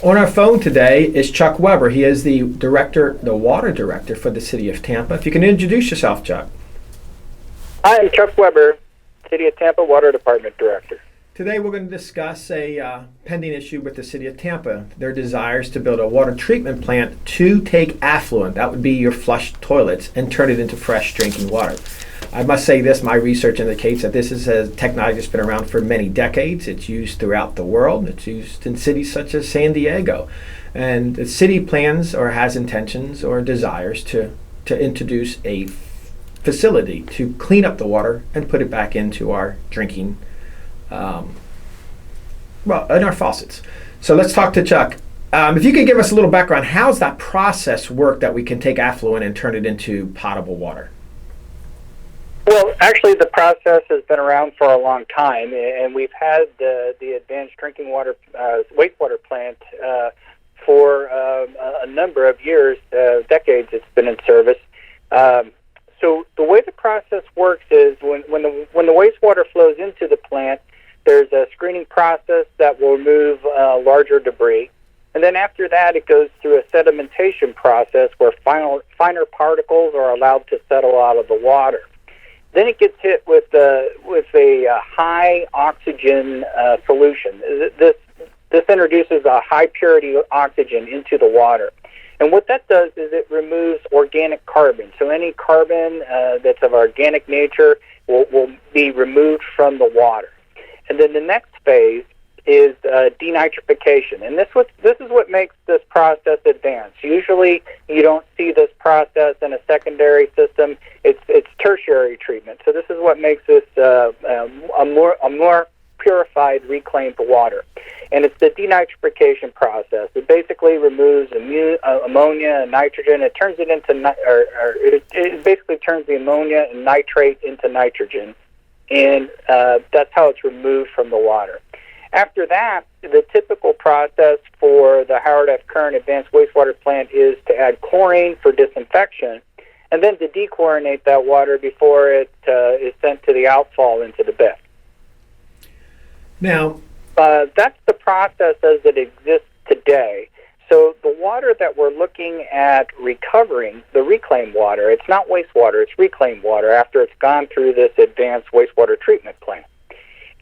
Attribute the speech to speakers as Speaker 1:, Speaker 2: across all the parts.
Speaker 1: On our phone today is Chuck Weber. He is the water director for the city of Tampa. If you can introduce yourself, Chuck.
Speaker 2: Hi, I'm Chuck Weber, City of Tampa Water Department Director.
Speaker 1: Today we're going to discuss a pending issue with the city of Tampa. Their desires to build a water treatment plant to take affluent, that would be your flushed toilets, and turn it into fresh drinking water. I must say this, my research indicates that this is a technology that's been around for many decades. It's used throughout the world. It's used in cities such as San Diego. And the city plans or has intentions or desires to introduce a facility to clean up the water and put it back into our drinking, in our faucets. So let's talk to Chuck. If you could give us a little background, how's that process work that we can take affluent and turn it into potable water?
Speaker 2: Well, actually, the process has been around for a long time, and we've had the advanced drinking water wastewater plant for a number of years, decades. It's been in service. So the way the process works is when the wastewater flows into the plant, there's a screening process that will remove larger debris. And then after that, it goes through a sedimentation process where finer particles are allowed to settle out of the water. Then it gets hit with a high oxygen solution. This introduces a high purity oxygen into the water. And what that does is it removes organic carbon. So any carbon that's of organic nature will be removed from the water. And then the next phase is denitrification. And this is what makes this process advanced. Usually you don't see this process in a secondary system. It's tertiary treatment. So this is what makes this a more purified, reclaimed water. And it's the denitrification process. It basically removes ammonia and nitrogen. It turns it into, it basically turns the ammonia and nitrate into nitrogen. And that's how it's removed from the water. After that, the typical process for the Howard F. Kern Advanced Wastewater Plant is to add chlorine for disinfection, and then to dechlorinate that water before it is sent to the outfall into the bed.
Speaker 1: Now,
Speaker 2: that's the process as it exists today. So the water that we're looking at recovering, the reclaimed water, it's not wastewater, it's reclaimed water after it's gone through this advanced wastewater treatment plant.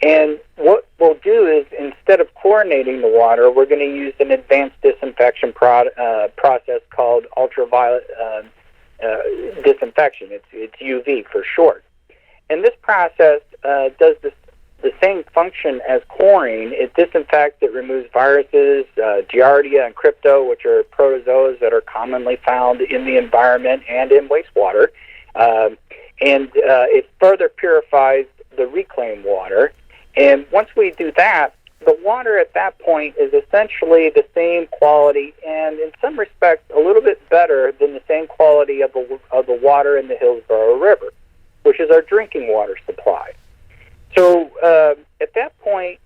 Speaker 2: And what we'll do is, instead of chlorinating the water, we're going to use an advanced disinfection process called ultraviolet disinfection. It's UV for short. And this process does the same function as chlorine. It disinfects, it removes viruses, Giardia and crypto, which are protozoas that are commonly found in the environment and in wastewater. And it further purifies the reclaimed water. And once we do that, the water at that point is essentially the same quality and in some respects a little bit better than the same quality of the water in the Hillsborough River, which is our drinking water supply. So at that point,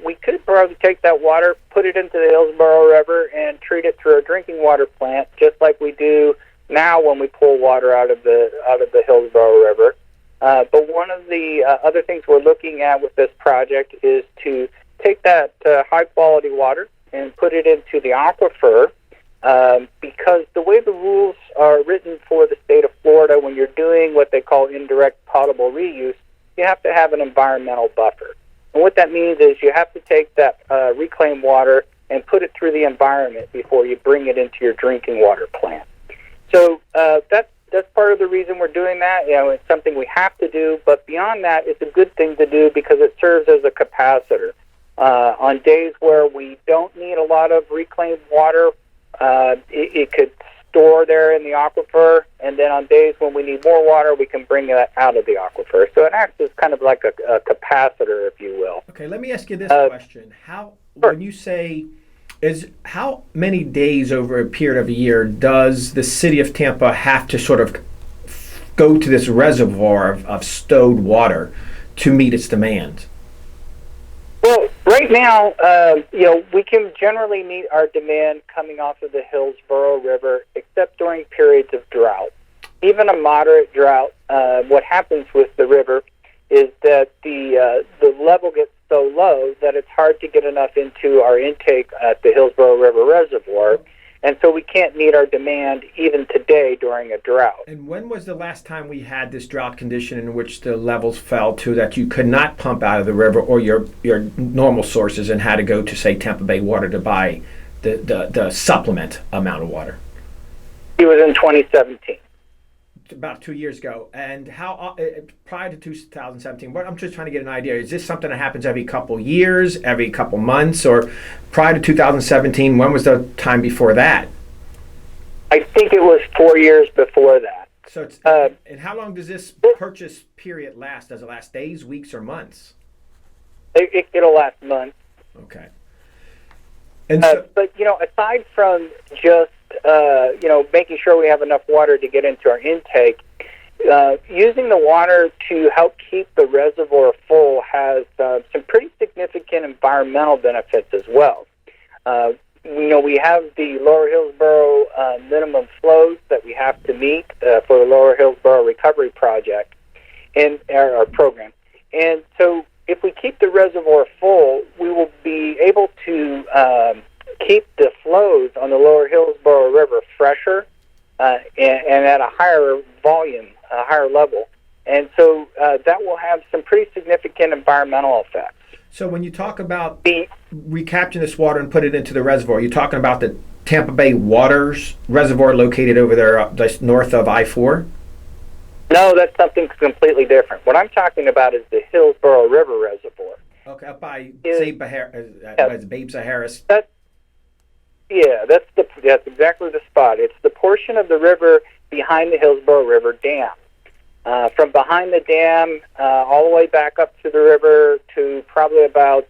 Speaker 2: we could probably take that water, put it into the Hillsborough River, and treat it through a drinking water plant, just like we do now when we pull water out of the Hillsborough River. But one of the other things we're looking at with this project is to take that high-quality water and put it into the aquifer, because the way the rules are written for the state of Florida, when you're doing what they call indirect potable reuse, you have to have an environmental buffer. And what that means is you have to take that reclaimed water and put it through the environment before you bring it into your drinking water plant. So that's part of the reason we're doing that. You know, it's something we have to do, but beyond that, it's a good thing to do because it serves as a capacitor. On days where we don't need a lot of reclaimed water, it could store there in the aquifer, and then on days when we need more water, we can bring that out of the aquifer. So it acts as kind of like a capacitor, if you will.
Speaker 1: Okay, let me ask you this question.
Speaker 2: Sure.
Speaker 1: When you say, how many days over a period of a year does the city of Tampa have to sort of go to this reservoir of stowed water to meet its demands?
Speaker 2: Well, right now, we can generally meet our demand coming off of the Hillsborough River, except during periods of drought. Even a moderate drought, what happens with the river is that the level gets so low that it's hard to get enough into our intake at the Hillsborough River Reservoir. And so we can't meet our demand even today during a drought.
Speaker 1: And when was the last time we had this drought condition in which the levels fell to that you could not pump out of the river or your normal sources and had to go to, say, Tampa Bay Water to buy the supplement amount of water?
Speaker 2: It was in 2017.
Speaker 1: About 2 years ago. And how prior to 2017, I'm just trying to get an idea, is this something that happens every couple years, every couple months, or prior to 2017, when was the time before that?
Speaker 2: I think it was 4 years before that.
Speaker 1: So it's, and how long does this purchase period last? Does it last days, weeks, or months?
Speaker 2: It'll last months.
Speaker 1: Okay. And so,
Speaker 2: but, aside from just making sure we have enough water to get into our intake, using the water to help keep the reservoir full has some pretty significant environmental benefits as well. We have the Lower Hillsborough minimum flows that we have to meet for the Lower Hillsborough Recovery Project in our program. And so if we keep the reservoir full, we will be able to keep the flows on the Lower Hillsborough River fresher and at a higher volume, a higher level. And so that will have some pretty significant environmental effects.
Speaker 1: So when you talk about recapturing this water and put it into the reservoir, you're talking about the Tampa Bay Waters Reservoir located over there just north of I-4? No, that's something completely different. What I'm talking about is the Hillsborough River Reservoir. Okay, up by Babes Harris. That's exactly the spot. It's the portion of the river behind the Hillsborough River Dam. From behind the dam all the way back up to the river to probably about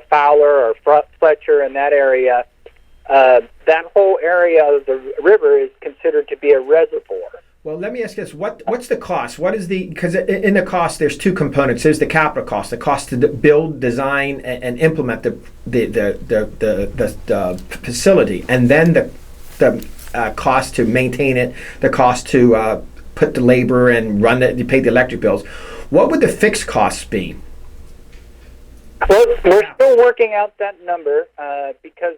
Speaker 1: Fowler or Fletcher in that area, that whole area of the river is considered to be a reservoir. Well, let me ask you this: what's the cost? What is because in the cost there's two components. There's the capital cost, the cost to build, design, and implement the facility, and then the cost to maintain it, the cost to put the labor and run it, you pay the electric bills. What would the fixed costs be? Well, we're still working out that number because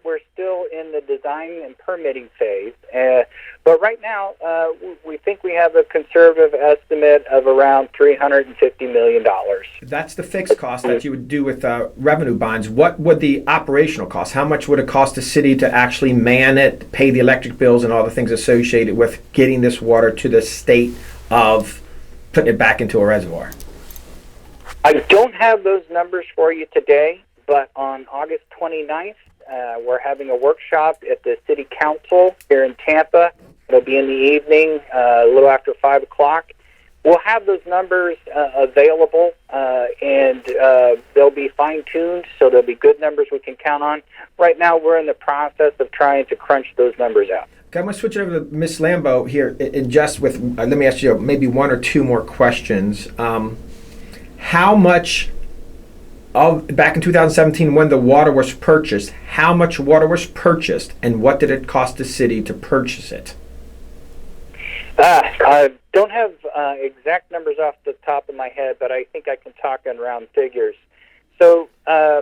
Speaker 1: we're still in the design and permitting phase. But right now, we think we have a conservative estimate of around $350 million. That's the fixed cost that you would do with revenue bonds. What would the operational cost? How much would it cost the city to actually man it, pay the electric bills, and all the things associated with getting this water to the state of putting it back into a reservoir? I don't have those numbers for you today, but on August 29th, we're having a workshop at the City Council here in Tampa. It'll be in the evening, a little after 5 o'clock. We'll have those numbers available, and they'll be fine-tuned, so they'll be good numbers we can count on. Right now, we're in the process of trying to crunch those numbers out. Okay, I'm going to switch over to Ms. Lambo here, and just with, let me ask you maybe one or two more questions. How much back in 2017 when the water was purchased, how much water was purchased and what did it cost the city to purchase it? I don't have exact numbers off the top of my head, but I think I can talk in round figures. So the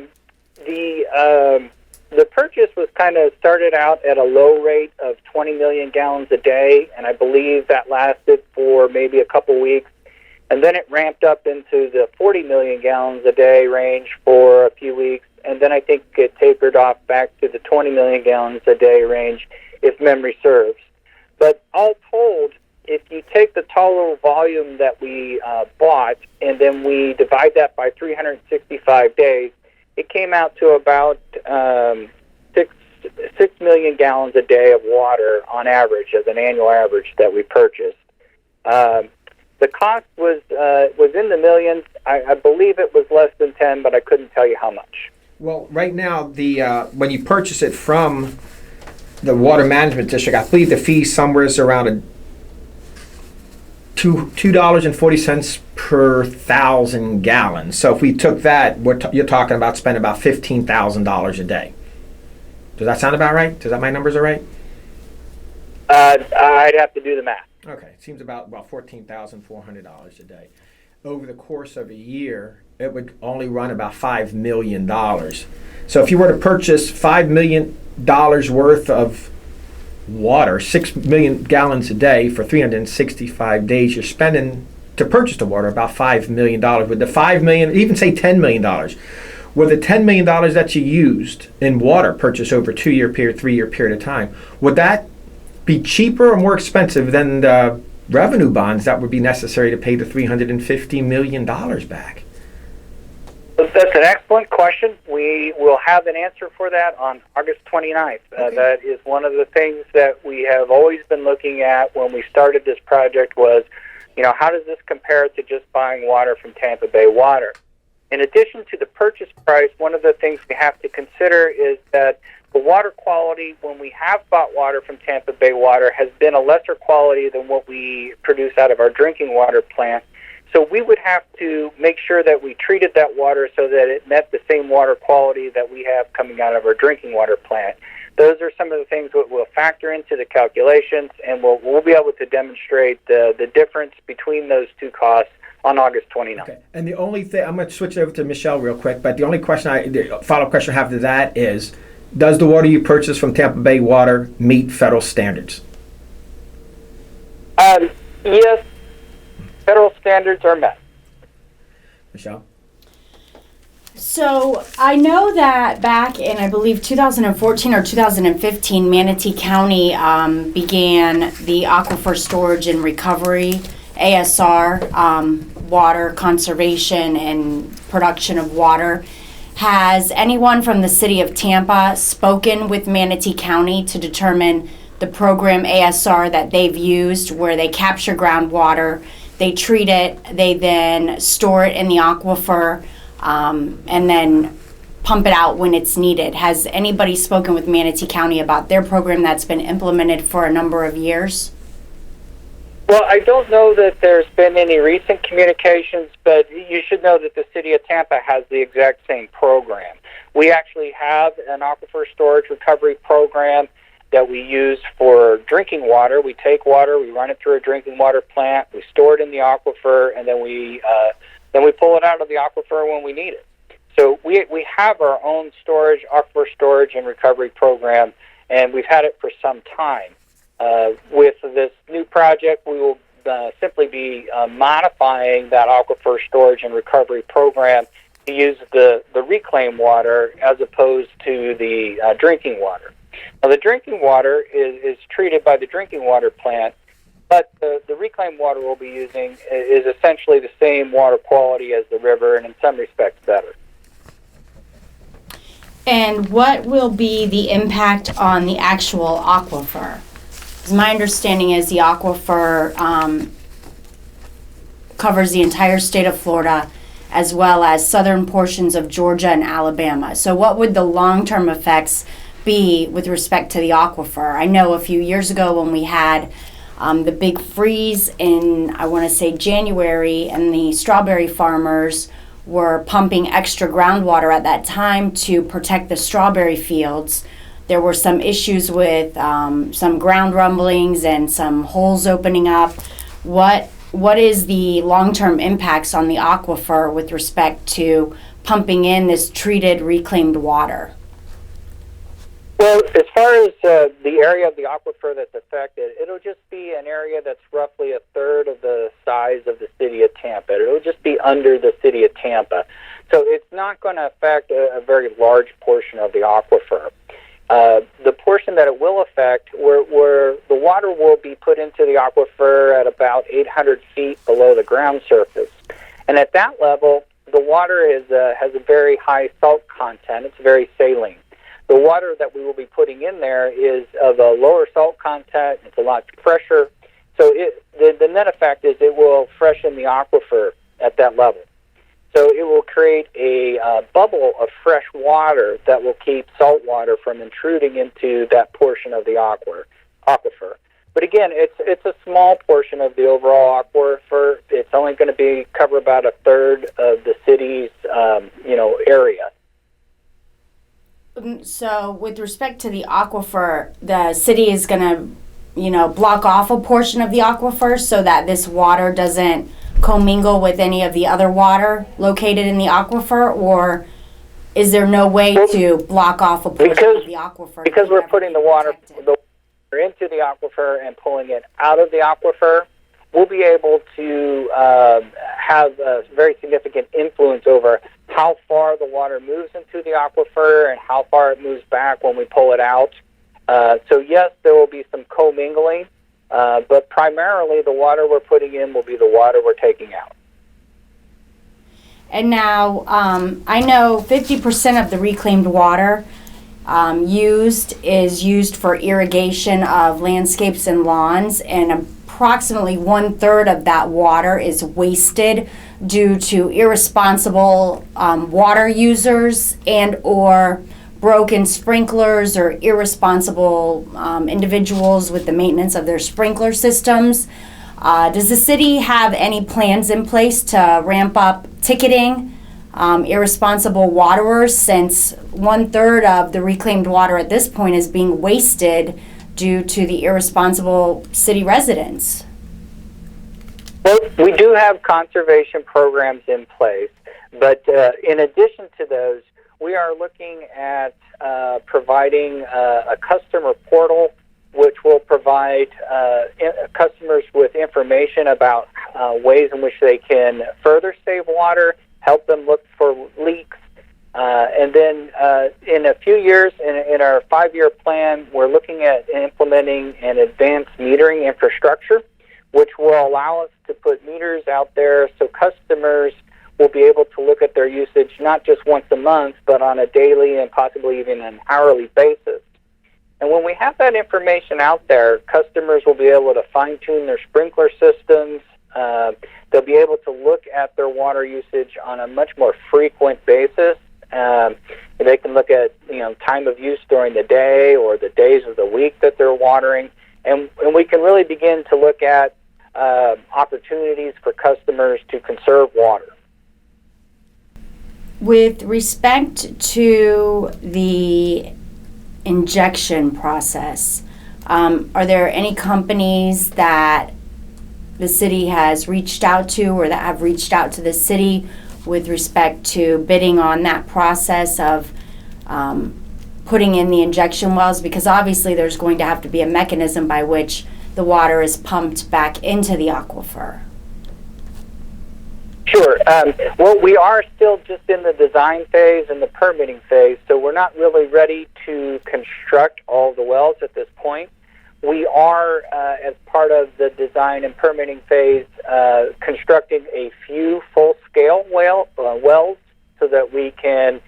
Speaker 1: purchase was kind of started out at a low rate of 20 million gallons a day, and I believe that lasted for maybe a couple weeks. And then it ramped up into the 40 million gallons a day range for a few weeks. And then I think it tapered off back to the 20 million gallons a day range, if memory serves. But all told, if you take the total volume that we bought and then we divide that by 365 days, it came out to about 6 million gallons a day of water on average as an annual average that we purchased. The cost was in the millions. I believe it was less than 10, but I couldn't tell you how much. Well, right now, when you purchase it from the Water Management District, I believe the fee somewhere is around $2.40 per 1,000 gallons. So if we took that, you're talking about spending about $15,000 a day. Does that sound about right? My numbers are right? I'd have to do the math. Okay, it seems about $14,400 a day. over the course of a year, it would only run about $5 million. So if you were to purchase $5 million worth of water, 6 million gallons a day for 365 days, you're spending to purchase the water about $5 million. With the $5 million, even say $10 million, with the $10 million that you used in water purchase over a 2-year period, 3-year period of time, would that be cheaper or more expensive than the revenue bonds that would be necessary to pay the $350 million back?
Speaker 2: That's an excellent question. We will have an answer for that on August 29th.
Speaker 1: Okay.
Speaker 2: That is one of the things that we have always been looking at when we started this project was, how does this compare to just buying water from Tampa Bay Water? In addition to the purchase price, one of the things we have to consider is that the water quality, when we have bought water from Tampa Bay Water, has been a lesser quality than what we produce out of our drinking water plant. So we would have to make sure that we treated that water so that it met the same water quality that we have coming out of our drinking water plant. Those are some of the things that we'll factor into the calculations, and we'll be able to demonstrate the difference between those two costs on August 29th.
Speaker 1: Okay. And the only thing, I'm going to switch over to Michelle real quick, but the only question the follow-up question I have to that is, does the water you purchase from Tampa Bay Water meet federal standards?
Speaker 2: Yes, federal standards are met.
Speaker 1: Michelle?
Speaker 3: So I know that back in, I believe, 2014 or 2015, Manatee County began the Aquifer Storage and Recovery, ASR, water conservation and production of water. Has anyone from the city of Tampa spoken with Manatee County to determine the program ASR that they've used, where they capture groundwater, they treat it, they then store it in the aquifer, and then pump it out when it's needed? Has anybody spoken with Manatee County about their program that's been implemented for a number of years?
Speaker 2: Well, I don't know that there's been any recent communications, but you should know that the city of Tampa has the exact same program. We actually have an aquifer storage recovery program that we use for drinking water. We take water, we run it through a drinking water plant, we store it in the aquifer, and then we pull it out of the aquifer when we need it. So we have our own aquifer storage and recovery program, and we've had it for some time. With this new project, we will simply be modifying that aquifer storage and recovery program to use the reclaimed water as opposed to the drinking water. Now, the drinking water is treated by the drinking water plant, but the reclaimed water we'll be using is essentially the same water quality as the river, and in some respects better.
Speaker 3: And what will be the impact on the actual aquifer? Because my understanding is the aquifer covers the entire state of Florida as well as southern portions of Georgia and Alabama. So what would the long-term effects be with respect to the aquifer? I know a few years ago when we had the big freeze in, I want to say, January, and the strawberry farmers were pumping extra groundwater at that time to protect the strawberry fields. There were some issues with some ground rumblings and some holes opening up. What is the long-term impacts on the aquifer with respect to pumping in this treated, reclaimed water?
Speaker 2: Well, as far as the area of the aquifer that's affected, it'll just be an area that's roughly a third of the size of the city of Tampa. It'll just be under the city of Tampa. So it's not going to affect a very large portion of the aquifer. The portion that it will affect, where the water will be put into the aquifer at about 800 feet below the ground surface. And at that level, the water has a very high salt content. It's very saline. The water that we will be putting in there is of a lower salt content. It's a lot fresher. So the net effect is it will freshen the aquifer at that level. So it will create a bubble of fresh water that will keep salt water from intruding into that portion of the aquifer. But again, it's a small portion of the overall aquifer. It's only going to cover about a third of the city's area.
Speaker 3: So with respect to the aquifer, the city is going to, block off a portion of the aquifer so that this water doesn't commingle with any of the other water located in the aquifer, or is there no way to block off a portion of the aquifer?
Speaker 2: Because we're putting the water into the aquifer and pulling it out of the aquifer, we'll be able to have a very significant influence over how far the water moves into the aquifer and how far it moves back when we pull it out. So yes, there will be some commingling, but primarily the water we're putting in will be the water we're taking out.
Speaker 3: And now, I know 50% of the reclaimed water is used for irrigation of landscapes and lawns, and approximately 1/3 of that water is wasted due to irresponsible water users and or broken sprinklers or irresponsible individuals with the maintenance of their sprinkler systems. Does the city have any plans in place to ramp up ticketing irresponsible waterers, since 1/3 of the reclaimed water at this point is being wasted due to the irresponsible city residents?
Speaker 2: Well, we do have conservation programs in place, but in addition to those, we are looking at providing a customer portal which will provide customers with information about ways in which they can further save water, help them look for leaks. And then in a few years, in our 5-year plan, we're looking at implementing an advanced metering infrastructure, which will allow us to put meters out there so customers will be able to look at their usage not just once a month, but on a daily and possibly even an hourly basis. And when we have that information out there, customers will be able to fine-tune their sprinkler systems. They'll be able to look at their water usage on a much more frequent basis. They can look at time of use during the day or the days of the week that they're watering, and we can really begin to look at opportunities for customers to conserve water.
Speaker 3: With respect to the injection process, are there any companies that the city has reached out to or that have reached out to the city with respect to bidding on that process of putting in the injection wells? Because obviously there's going to have to be a mechanism by which the water is pumped back into the aquifer.
Speaker 2: Sure. Well, we are still just in the design phase and the permitting phase, so we're not really ready to construct all the wells at this point. We are, as part of the design and permitting phase, constructing a few full-scale wells so that we can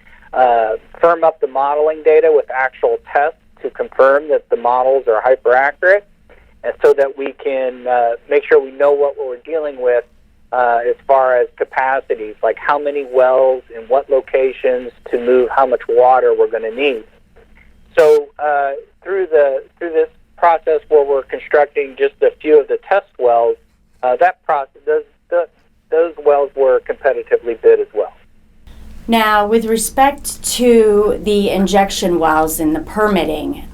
Speaker 2: firm up the modeling data with actual tests to confirm that the models are hyper-accurate, and so that we can make sure we know what we're dealing with as far as capacities, like how many wells in what locations to move how much water we're going to need. So through this process where we're constructing just a few of the test wells, that process, those wells were competitively bid as well.
Speaker 3: Now, with respect to the injection wells and the permitting,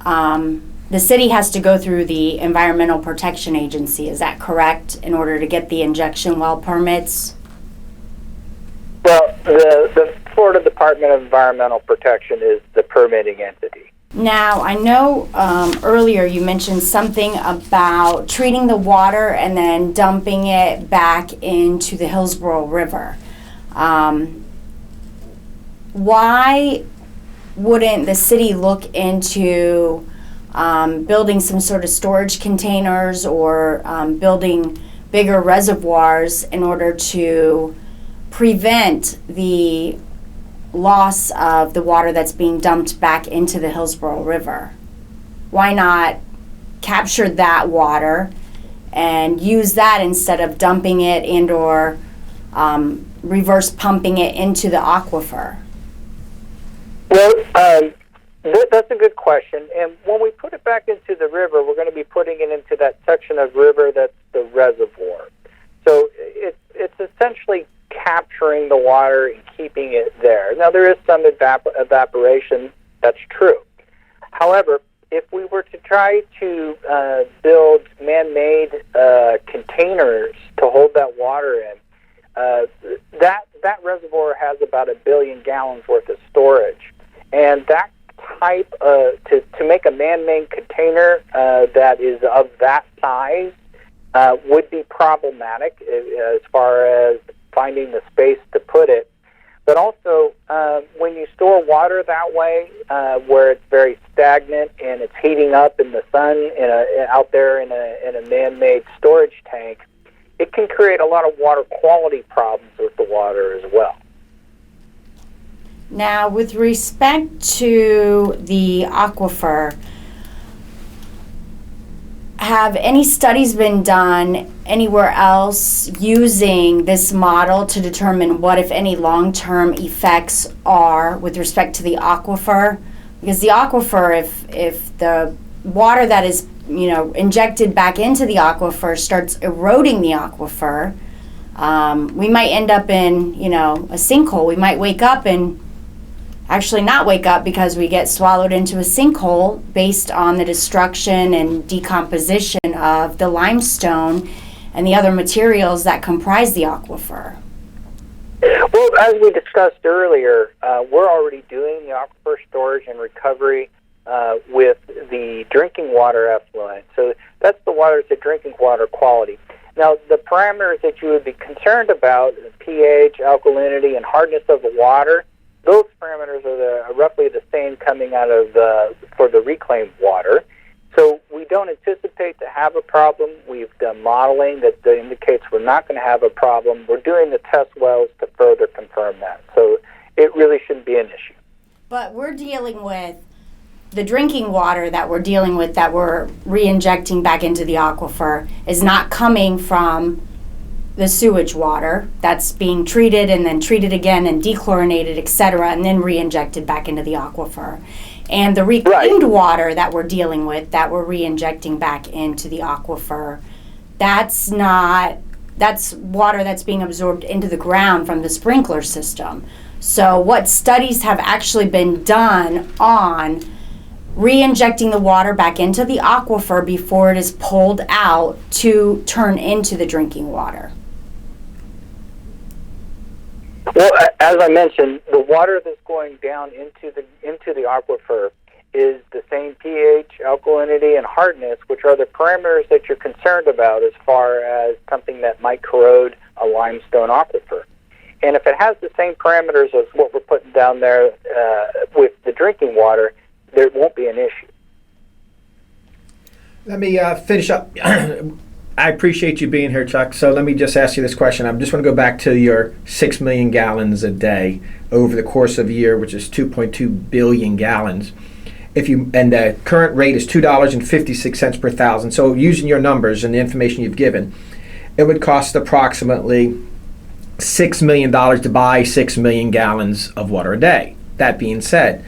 Speaker 3: the city has to go through the Environmental Protection Agency, is that correct, in order to get the injection well permits?
Speaker 2: Well, the Florida Department of Environmental Protection is the permitting entity.
Speaker 3: Now, I know earlier you mentioned something about treating the water and then dumping it back into the Hillsborough River. Why wouldn't the city look into building some sort of storage containers or building bigger reservoirs in order to prevent the loss of the water that's being dumped back into the Hillsborough River? Why not capture that water and use that instead of dumping it and or reverse pumping it into the aquifer?
Speaker 2: Well, that's a good question. And when we put it back into the river, we're going to be putting it into that section of river that's the reservoir. So it's essentially capturing the water and keeping it there. Now, there is some evaporation, that's true. However, if we were to try to build man-made containers to hold that water in, that reservoir has about 1 billion gallons worth of storage, and that type to make a man-made container that is of that size would be problematic as far as finding the space to put it. But also, when you store water that way, where it's very stagnant and it's heating up in the sun out there in a man-made storage tank, it can create a lot of water quality problems with the water as well.
Speaker 3: Now, with respect to the aquifer, have any studies been done anywhere else using this model to determine what, if any, long-term effects are with respect to the aquifer? Because the aquifer, if the water that is injected back into the aquifer starts eroding the aquifer, we might end up in a sinkhole. We might wake up and actually not wake up because we get swallowed into a sinkhole based on the destruction and decomposition of the limestone and the other materials that comprise the aquifer.
Speaker 2: Well, as we discussed earlier, we're already doing the aquifer storage and recovery with the drinking water effluent. So that's the water, it's the drinking water quality. Now, the parameters that you would be concerned about, pH, alkalinity, and hardness of the water, those parameters are roughly the same coming out of for the reclaimed water. So we don't anticipate to have a problem. We've done modeling that indicates we're not going to have a problem. We're doing the test wells to further confirm that. So it really shouldn't be an issue.
Speaker 3: But we're dealing with the drinking water that we're re-injecting back into the aquifer is not coming from the sewage water that's being treated and then treated again and dechlorinated, etc., and then re-injected back into the aquifer. And the reclaimed water that we're dealing with, that we're re-injecting back into the aquifer, that's water that's being absorbed into the ground from the sprinkler system. So what studies have actually been done on re-injecting the water back into the aquifer before it is pulled out to turn into the drinking water?
Speaker 2: Well, as I mentioned, the water that's going down into the aquifer is the same pH, alkalinity, and hardness, which are the parameters that you're concerned about as far as something that might corrode a limestone aquifer. And if it has the same parameters as what we're putting down there with the drinking water, there won't be an issue.
Speaker 1: Let me finish up. I appreciate you being here, Chuck. So let me just ask you this question. I just want to go back to your 6 million gallons a day over the course of a year, which is 2.2 billion gallons. And the current rate is $2.56 per thousand. So using your numbers and the information you've given, it would cost approximately $6 million to buy 6 million gallons of water a day. That being said,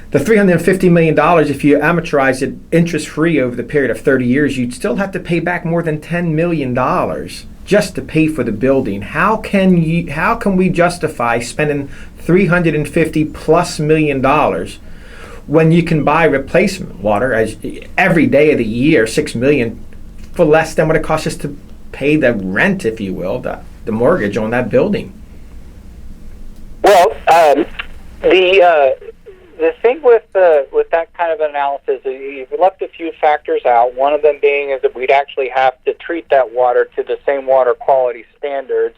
Speaker 1: the $350 million, if you amortize it interest-free over the period of 30 years, you'd still have to pay back more than $10 million just to pay for the building. How can we justify spending $350+ million when you can buy replacement water as every day of the year, $6 million, for less than what it costs us to pay the rent, if you will, the mortgage on that building?
Speaker 2: Well, the thing with that kind of analysis is you've left a few factors out. One of them being is that we'd actually have to treat that water to the same water quality standards.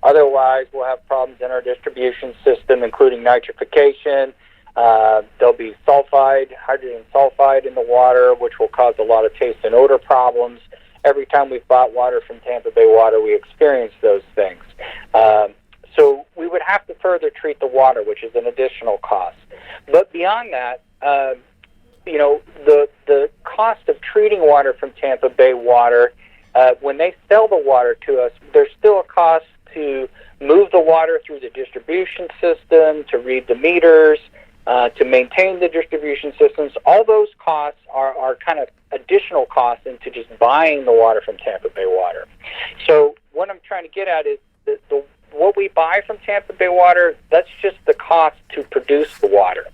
Speaker 2: Otherwise, we'll have problems in our distribution system, including nitrification. There'll be hydrogen sulfide in the water, which will cause a lot of taste and odor problems. Every time we've bought water from Tampa Bay Water, we experience those things. So we would have to further treat the water, which is an additional cost. But beyond that, the cost of treating water from Tampa Bay Water, when they sell the water to us, there's still a cost to move the water through the distribution system, to read the meters, to maintain the distribution systems. All those costs are kind of additional costs into just buying the water from Tampa Bay Water. So what I'm trying to get at is what we buy from Tampa Bay Water, that's just the cost to produce the water.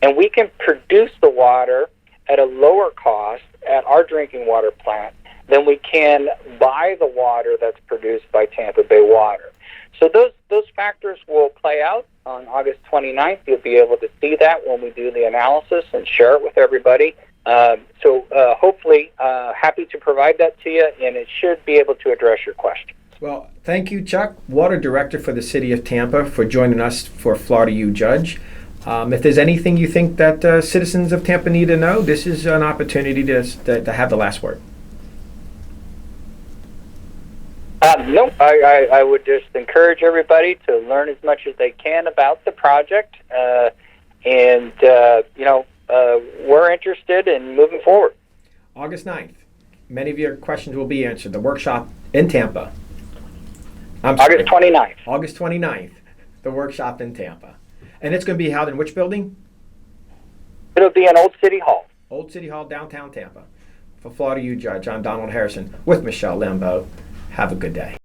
Speaker 2: And we can produce the water at a lower cost at our drinking water plant than we can buy the water that's produced by Tampa Bay Water. So those factors will play out on August 29th. You'll be able to see that when we do the analysis and share it with everybody. So hopefully, happy to provide that to you, and it should be able to address your question.
Speaker 1: Well, thank you, Chuck, Water Director for the City of Tampa, for joining us for Florida U Judge. If there's anything you think that citizens of Tampa need to know, this is an opportunity to have the last word.
Speaker 2: No, I would just encourage everybody to learn as much as they can about the project, and we're interested in moving forward.
Speaker 1: August 9th, many of your questions will be answered. The workshop in Tampa.
Speaker 2: August 29th.
Speaker 1: August 29th, the workshop in Tampa. And it's going to be held in which building?
Speaker 2: It'll be in Old City Hall.
Speaker 1: Old City Hall, downtown Tampa. For Florida U Judge, I'm Donald Harrison with Michelle Lambo. Have a good day.